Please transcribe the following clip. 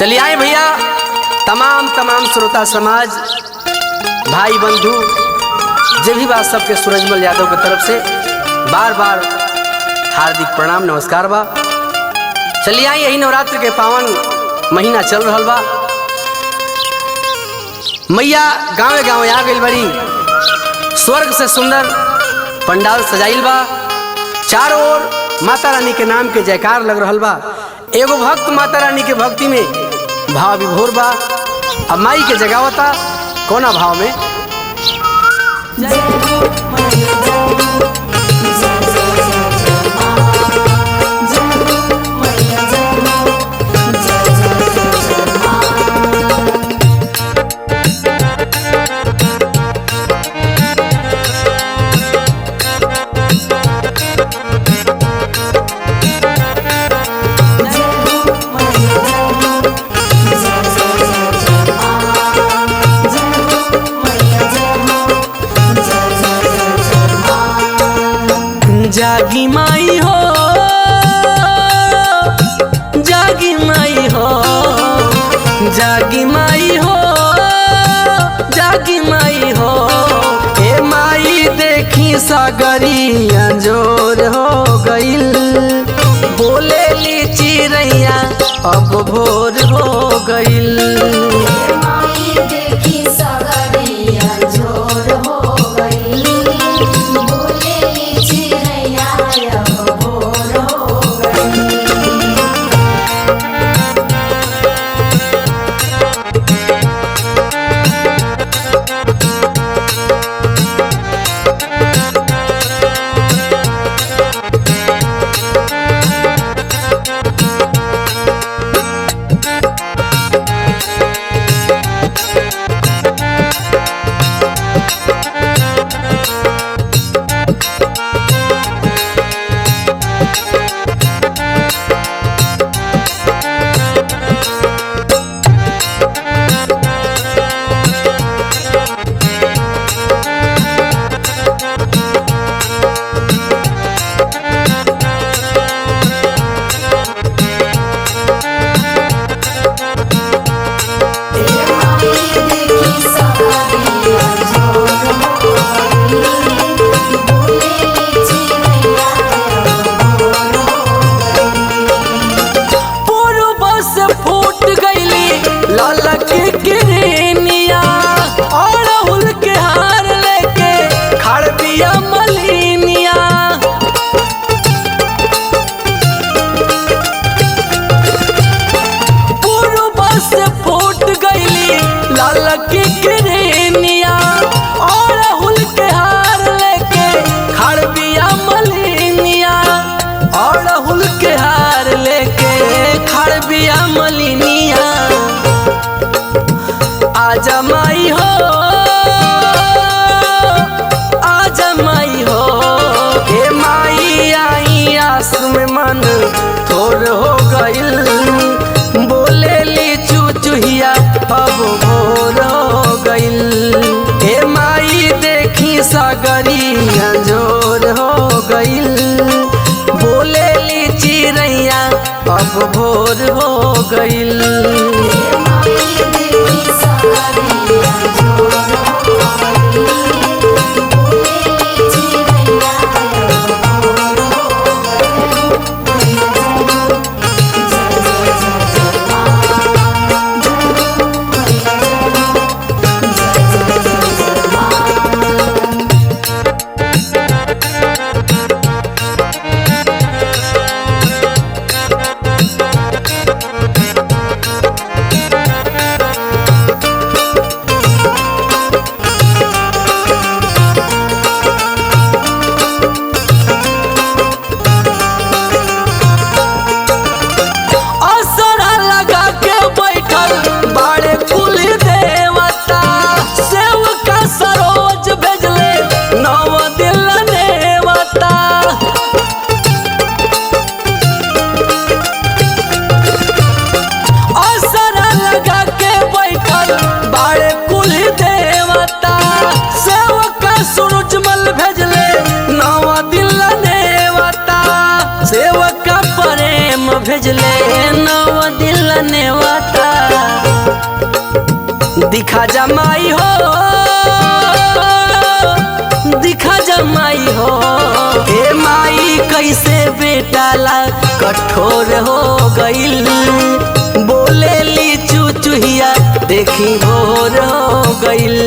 चलिए आए भैया, तमाम श्रोता समाज, भाई बंधु, जो भी बात सबके सूरजमल यादव की तरफ से बार बार हार्दिक प्रणाम नमस्कार बा। चलिए आए, यही नवरात्र के पावन महीना चल रहा बा। मैया गाँव गाँव आ गई बड़ी, स्वर्ग से सुंदर पंडाल सजाइल बा। चारों ओर माता रानी के नाम के जयकार लग रहा बा। एगो भक्त माता रानी के भक्ति में भाव विभोर बा। अब माई के जगावता कोना भाव में। जागी माई हो, जागी माई हो, जागी माई हो, जागी माई हो। हे माई देखी सागरी अंजोर हो गईल, बोले ली चिड़ैया अब भोर हो गईल। माई देखी सागरी अंजोर हो गईल, बोले ली चिड़ैया अब भोर हो गईल। आजा माई हो, आजा माई हो। हे माई आई आस में मन थोर हो गईल, बोले ली चुचुहिया अब भोर हो गईल। हे माई देखी सागरी अंजोर हो गईल, बोले ली चिड़ैया अब भोर हो गईल। हो भेजले नव दिल नेवता दिखा जमाई हो दिखा जमाई हो हे माई कैसे बेटा ला कठोर हो गइल बोले ली चुचुहिया देखी भोर हो गइल